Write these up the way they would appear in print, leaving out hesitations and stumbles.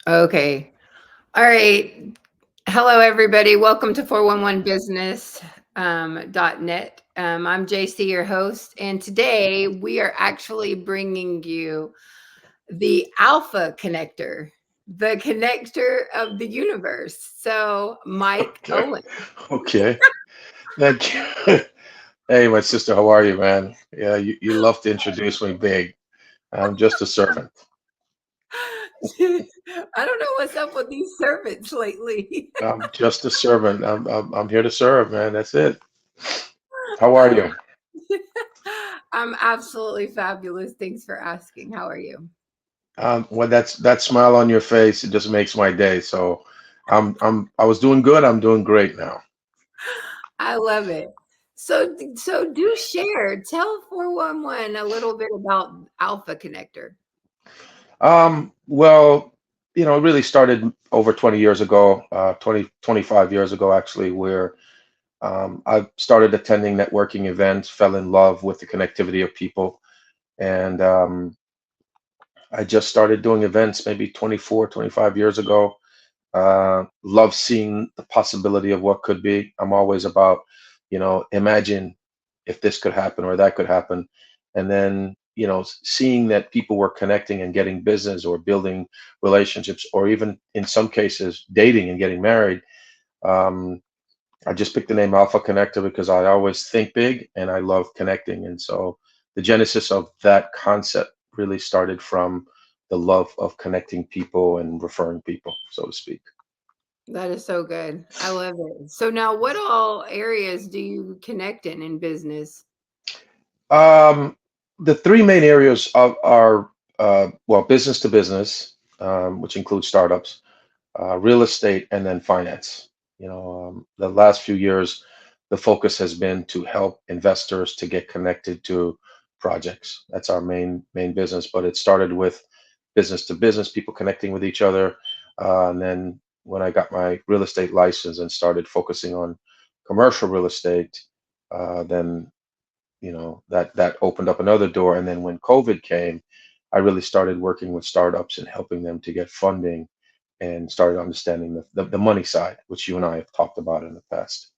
Okay. All right. Hello, everybody. Welcome to 411 Business .net. I'm JC, your host, and today we are actually bringing you the Alpha Connector, the connector of the universe. So, Mike Okay. Owen. Okay. Thank you. Hey, my sister, how are you, man? Yeah, you love to introduce me big. I'm just a servant. I don't know what's up with these servants lately. I'm just a servant. I'm here to serve, man. That's it. How are you? I'm absolutely fabulous. Thanks for asking. How are you? When that smile on your face, it just makes my day. So I was doing good. I'm doing great now. I love it. So do share. Tell 411 a little bit about Alpha Connector. Well, it really started over 20 years ago, 25 years ago, actually, where I started attending networking events, fell in love with the connectivity of people, and I just started doing events maybe 24, 25 years ago. Love seeing the possibility of what could be. I'm always about, imagine if this could happen or that could happen. And then, seeing that people were connecting and getting business or building relationships, or even in some cases, dating and getting married. Um, I just picked the name Alpha Connector because I always think big and I love connecting. And so the genesis of that concept really started from the love of connecting people and referring people, so to speak. That is so good. I love it. So now what all areas do you connect in business? Um, the three main areas of are well, business to business, which includes startups, real estate, and then finance. The last few years, the focus has been to help investors to get connected to projects. That's our main business, but it started with business to business, people connecting with each other, and then when I got my real estate license and started focusing on commercial real estate, then that opened up another door. And then when COVID came, I really started working with startups and helping them to get funding and started understanding the money side, which you and I have talked about in the past.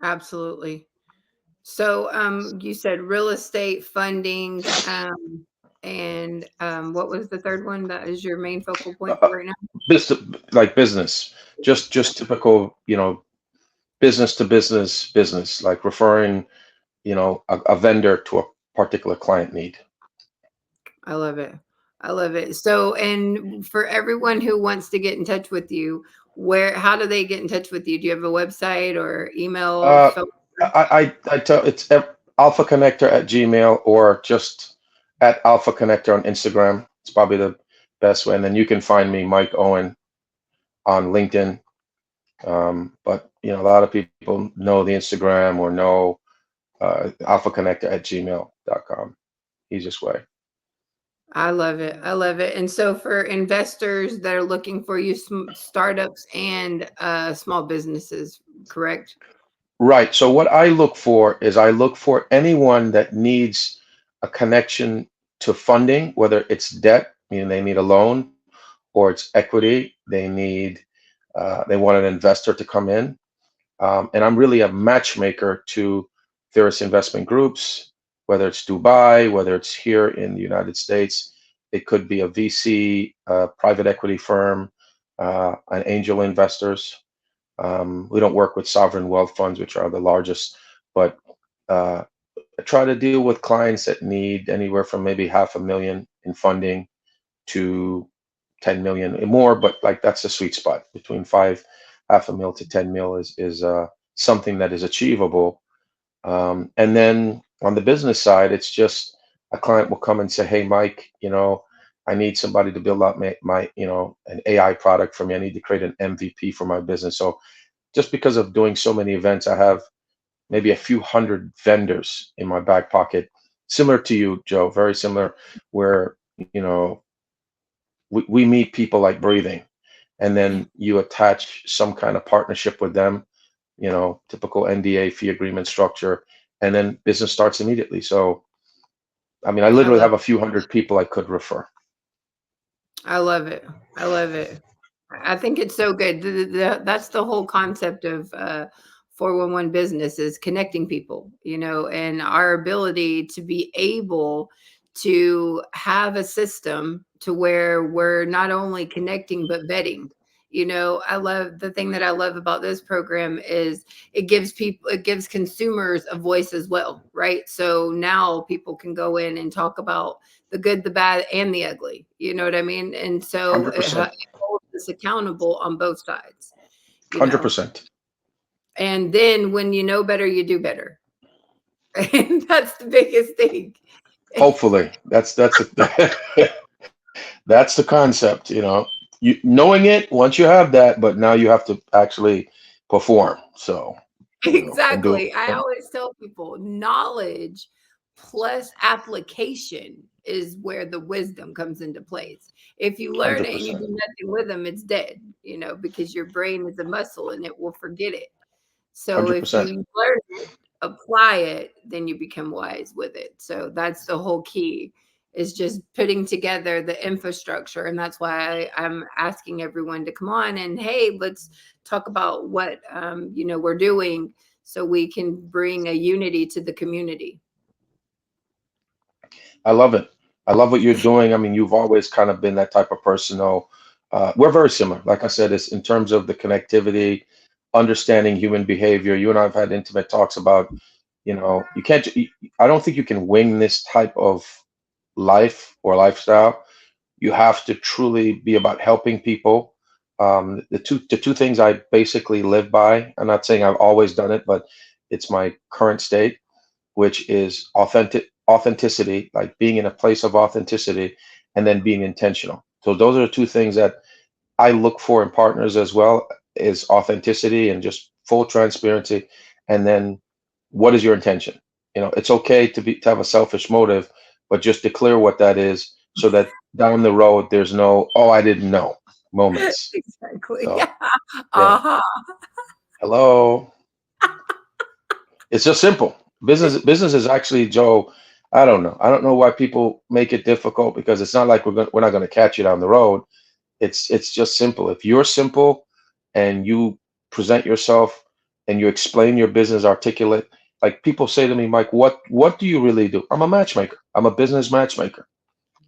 Absolutely. So you said real estate funding and what was the third one that is your main focal Uh, point uh, for right now? business, like business, just typical, business to business, like referring, a vendor to a particular client need. I love it. I love it. So, and for everyone who wants to get in touch with you, how do they get in touch with you? Do you have a website or email, Uh, phone? I tell it's Alpha Connector at Gmail or just at Alpha Connector on Instagram. It's probably the best way. And then you can find me, Mike Owen, on LinkedIn. But a lot of people know the Instagram or know Alpha Connector at gmail.com. Easiest way. I love it. I love it. And so, for investors that are looking for you, startups and small businesses, correct? Right. So what I look for is I look for anyone that needs a connection to funding, whether it's debt, meaning they need a loan, or it's equity, they want an investor to come in. And I'm really a matchmaker to various investment groups, whether it's Dubai, whether it's here in the United States. It could be a VC, private equity firm, and angel investors. We don't work with sovereign wealth funds, which are the largest, but uh, I try to deal with clients that need anywhere from maybe 500,000 in funding to 10 million and more, but like that's the sweet spot between half a mil to 10 mil is something that is achievable. And then on the business side, it's just a client will come and say, "Hey, Mike, I need somebody to build out my an AI product for me. I need to create an MVP for my business." So just because of doing so many events, I have maybe a few hundred vendors in my back pocket, similar to you, Joe, very similar, where we meet people like breathing, and then you attach some kind of partnership with them, typical NDA fee agreement structure, and then business starts immediately. So, I mean, I I literally love have a few hundred people I could refer. I love it. I love it. I think it's so good. That's the whole concept of 411 business is connecting people, and our ability to be able to have a system to where we're not only connecting but vetting. I love the thing that I love about this program is it gives consumers a voice as well, right? So now people can go in and talk about the good, the bad, and the ugly. You know what I mean? And so 100%. holds us accountable on both sides, you know. 100%. And then when you know better, you do better. And that's the biggest thing. Hopefully, that's the concept. You knowing it once you have that, but now you have to actually perform. So, and do Exactly. I and always tell people knowledge plus application is where the wisdom comes into place. If you learn it and you 100%. do nothing with them, it's dead, because your brain is a muscle and it will forget it. So if 100%. you learn it, apply it, then you become wise with it. So that's the whole key is just putting together the infrastructure. And that's why I'm asking everyone to come on and hey, let's talk about what we're doing so we can bring a unity to the community. I love it. I love what you're doing. I mean, you've always kind of been that type of person. Though, we're very similar. Like I said, it's in terms of the connectivity, understanding human behavior. You and I have had intimate talks about, you can't. I don't think you can wing this type of life or lifestyle. You have to truly be about helping people. The two things I basically live by. I'm not saying I've always done it, but it's my current state, which is authenticity, like being in a place of authenticity, and then being intentional. So those are the two things that I look for in partners as well, is authenticity and just full transparency. And then what is your intention? It's okay to have a selfish motive, but just declare what that is so that down the road there's no, oh, I didn't know moments. Exactly. So Yeah. yeah. Uh-huh. Hello. It's just simple. Business is actually, Joe. I don't know. I don't know why people make it difficult because it's not like we're not going to catch you down the road. It's just simple. If you're simple and you present yourself and you explain your business articulate, like people say to me, Mike, what do you really do? I'm a matchmaker. I'm a business matchmaker.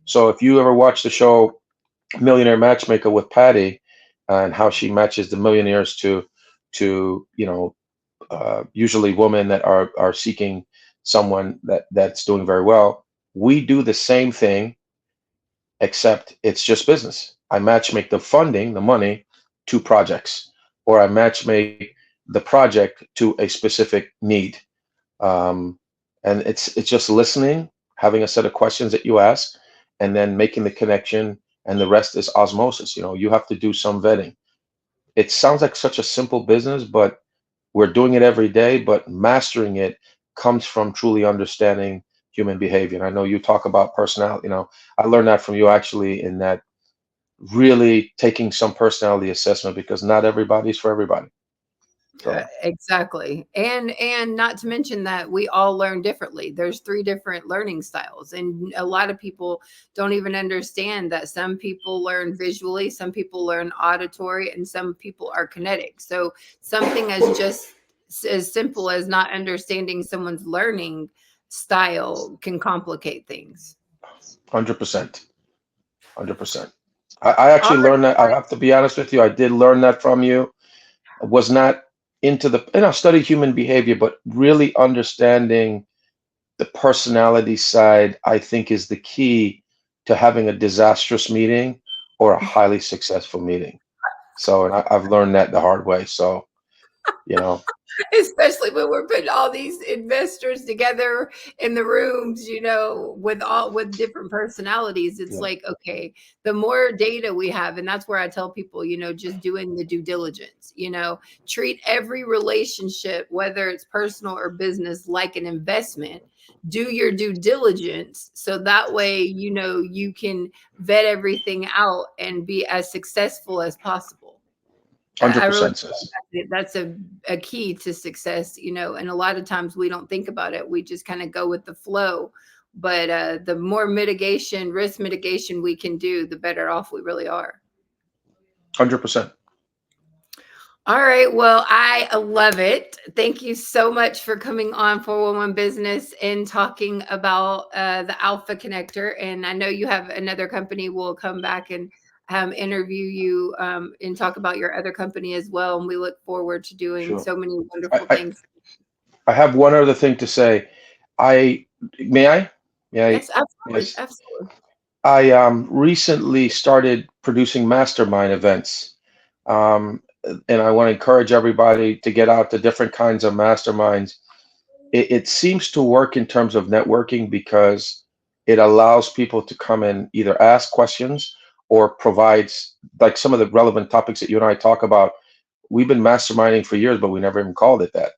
So if you ever watch the show Millionaire Matchmaker with Patty and how she matches the millionaires to usually women that are seeking someone that's doing very well. We do the same thing, except it's just business. I match make the funding, the money, to projects, or I match make the project to a specific need. Um, and it's just listening, having a set of questions that you ask, and then making the connection, and the rest is osmosis. You have to do some vetting. It sounds like such a simple business, but we're doing it every day, but mastering it comes from truly understanding human behavior. And I know you talk about personality. I learned that from you actually, in that really taking some personality assessment, because not everybody's for everybody. So Exactly. And not to mention that we all learn differently. There's three different learning styles and a lot of people don't even understand that some people learn visually, some people learn auditory and some people are kinetic. So something as just as simple as not understanding someone's learning style can complicate things. 100%, 100%. I All actually learned that. I have to be honest with you. I did learn that from you. I was not into I studied human behavior, but really understanding the personality side, I think, is the key to having a disastrous meeting or a highly successful meeting. So, and I've learned that the hard way. So, you know, especially when we're putting all these investors together in the rooms, with different personalities. It's yeah, like, okay, the more data we have, and that's where I tell people, just doing the due diligence, treat every relationship, whether it's personal or business, like an investment. Do your due diligence so that way you can vet everything out and be as successful as possible. I really 100% sis. that's a key to success, and a lot of times we don't think about it. We just kind of go with the flow but the more mitigation, risk mitigation we can do, the better off we really are. 100%. All right. Well, I love it. Thank you so much for coming on 411 Business and talking about the Alpha Connector. And I know you have another company. We'll come back and interview you and talk about your other company as well. And we look forward to doing Sure. so many I, wonderful I, things. I have one other thing to say. I may I? May I? Yes, absolutely. Yes. Absolutely. I recently started producing mastermind events. Um, and I want to encourage everybody to get out to different kinds of masterminds. It seems to work in terms of networking because it allows people to come and either ask questions or provides like some of the relevant topics that you and I talk about. We've been masterminding for years, but we never even called it that.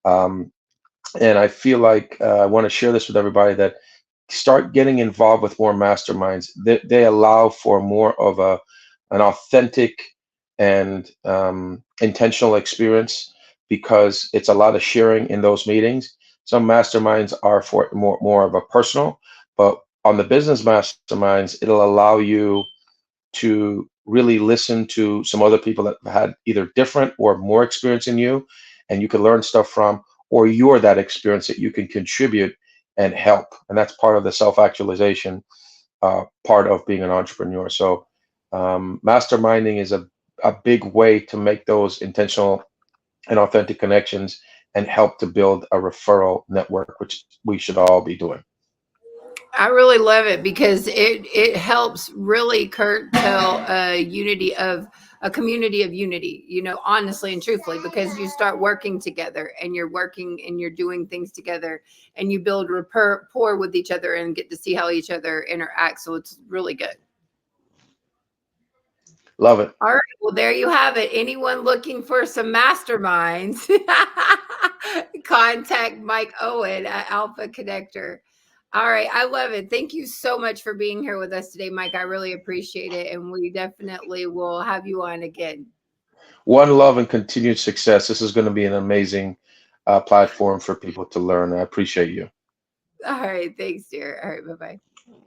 Um, and I feel like I want to share this with everybody that start getting involved with more masterminds. They allow for more of an authentic and intentional experience because it's a lot of sharing in those meetings. Some masterminds are for more of a personal, but on the business masterminds, it'll allow you to really listen to some other people that have had either different or more experience than you, and you can learn stuff from, or you're that experience that you can contribute and help. And that's part of the self actualization part of being an entrepreneur. So, masterminding is a big way to make those intentional and authentic connections and help to build a referral network, which we should all be doing. I really love it because it helps really curtail a unity of a community of unity, you know, honestly and truthfully, because you start working together and you're working and you're doing things together and you build rapport with each other and get to see how each other interact. So it's really good. Love it. All right. Well, there you have it. Anyone looking for some masterminds, contact Mike Owen at Alpha Connector. All right. I love it. Thank you so much for being here with us today, Mike. I really appreciate it. And we definitely will have you on again. One love and continued success. This is going to be an amazing platform for people to learn. I appreciate you. All right. Thanks, dear. All right. Bye bye.